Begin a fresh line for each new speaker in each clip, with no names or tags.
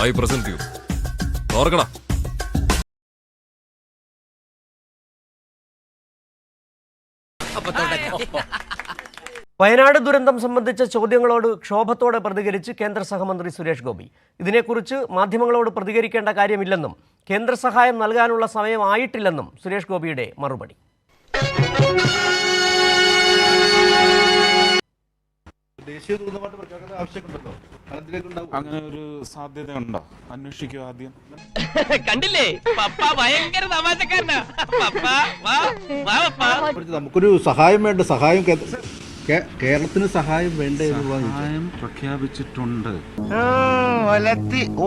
I present you. ഓർക്കടാ.
വയനാട് ദുരന്തം സംബന്ധിച്ച ചോദ്യങ്ങളോട് ക്ഷോഭത്തോടെ പ്രതികരിച്ച് കേന്ദ്ര സഹമന്ത്രി സുരേഷ് ഗോപി. ഇതിനെക്കുറിച്ച് മാധ്യമങ്ങളോട് പ്രതികരിക്കേണ്ട കാര്യമില്ലെന്നും കേന്ദ്ര സഹായം നൽകാനുള്ള സമയം ആയിട്ടില്ലെന്നും സുരേഷ് ഗോപിയുടെ മറുപടി.
അങ്ങനെ ഒരു സാധ്യത ഉണ്ടോ? അന്വേഷിക്കൂ ആദ്യം.
കണ്ടില്ലേ പപ്പ ഭയങ്കര തമാശക്കാരനാ.
നമുക്കൊരു സഹായം വേണ്ട. സഹായം കേരളത്തിന് സഹായം വേണ്ടേ?
സഹായം പ്രഖ്യാപിച്ചിട്ടുണ്ട്.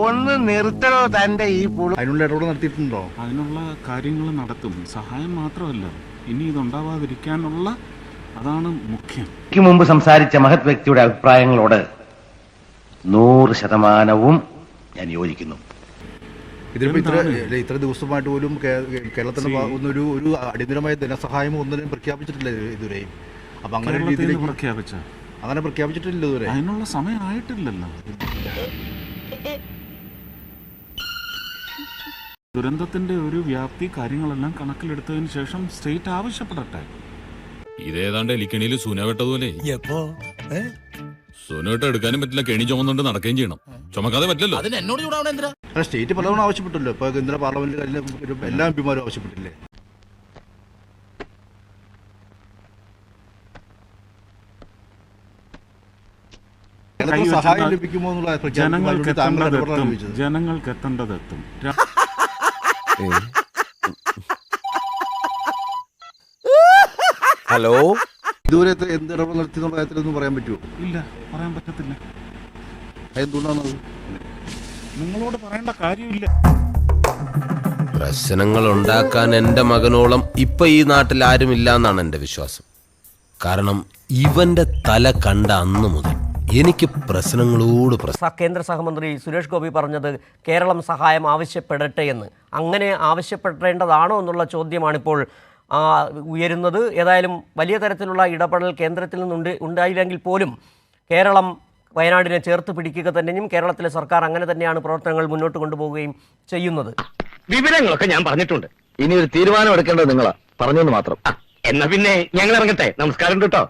ഒന്ന് നിർത്തണോ തന്റെ ഈ
അതിനുള്ള ഇടപെടൽ നടത്തിയിട്ടുണ്ടോ?
അതിനുള്ള കാര്യങ്ങൾ നടത്തും. സഹായം മാത്രമല്ല, ഇനി ഇതുണ്ടാവാതിരിക്കാനുള്ള, അതാണ് മുഖ്യം.
മുമ്പ് സംസാരിച്ച മഹത് വ്യക്തിയുടെ അഭിപ്രായങ്ങളോട് 100% ഞാൻ യോജിക്കുന്നു.
ഇതിപ്പോ ഇത്ര ദിവസമായിട്ട് പോലും കേരളത്തിന്റെ ഒരു അടിയന്തരമായ ധനസഹായം ഒന്നിനും പ്രഖ്യാപിച്ചിട്ടില്ല ഇതുവരെയും. അപ്പൊ അങ്ങനെ അങ്ങനെ പ്രഖ്യാപിച്ചിട്ടില്ല ഇതുവരെ.
അതിനുള്ള സമയം ആയിട്ടില്ലല്ലോ. ദുരന്തത്തിന്റെ ഒരു വ്യാപ്തി കാര്യങ്ങളെല്ലാം കണക്കിലെടുത്തതിന് ശേഷം സ്റ്റേറ്റ് ആവശ്യപ്പെടട്ടെ.
ഇതേതാണ്ട് എലിക്കണിയിൽ സുന വെട്ടതുപോലെ. സുന വെട്ട എടുക്കാനും പറ്റില്ല, കെണി ചുമന്നുകൊണ്ട് നടക്കുകയും ചെയ്യണം. ചുമക്കാതെ പറ്റില്ലല്ലോ.
സ്റ്റേറ്റ് പലതവണ ആവശ്യപ്പെട്ടല്ലോ. ഇപ്പൊ കേന്ദ്ര പാർലമെന്റിൽ എല്ലാ എംപിമാരും ആവശ്യപ്പെട്ടില്ലേ? സഹായം ലഭിക്കുമോ എന്നുള്ള
ജനങ്ങൾക്ക് എത്തേണ്ടതെത്തും.
ഹലോ,
ഇതുവരെ എന്ത് ഇടപെടൽ നടത്തിയെന്നുള്ള കാര്യത്തിലൊന്നും പറയാൻ പറ്റുമോ?
ഇല്ല, പറയാൻ പറ്റത്തില്ല.
എന്തുകൊണ്ടാണത്?
നിങ്ങളോട് പറയേണ്ട കാര്യമില്ല.
പ്രശ്നങ്ങൾ ഉണ്ടാക്കാൻ എൻ്റെ മകനോളം ഇപ്പൊ ഈ നാട്ടിൽ ആരുമില്ല എന്നാണ് എൻ്റെ വിശ്വാസം. കാരണം ഇവന്റെ തല കണ്ട അന്ന് മുതൽ എനിക്ക് പ്രശ്നങ്ങളോട്
കേന്ദ്ര സഹമന്ത്രി സുരേഷ് ഗോപി പറഞ്ഞത് കേരളം സഹായം ആവശ്യപ്പെടട്ടെ എന്ന്. അങ്ങനെ ആവശ്യപ്പെടേണ്ടതാണോ എന്നുള്ള ചോദ്യമാണിപ്പോൾ ഉയരുന്നത്. ഏതായാലും വലിയ തരത്തിലുള്ള ഇടപെടൽ കേന്ദ്രത്തിൽ നിന്ന് ഉണ്ടായില്ലെങ്കിൽ പോലും കേരളം വയനാടിനെ ചേർത്ത് പിടിക്കുക തന്നെയും കേരളത്തിലെ സർക്കാർ അങ്ങനെ തന്നെയാണ് പ്രവർത്തനങ്ങൾ മുന്നോട്ട് കൊണ്ടുപോവുകയും ചെയ്യുന്നത്.
വിവരങ്ങളൊക്കെ ഞാൻ പറഞ്ഞിട്ടുണ്ട്. ഇനി ഒരു തീരുമാനം എടുക്കേണ്ടത് നിങ്ങളാ. പറഞ്ഞെന്ന് മാത്രം. എന്നാ പിന്നെ ഞങ്ങൾ ഇറങ്ങട്ടെ. നമസ്കാരം കേട്ടോ.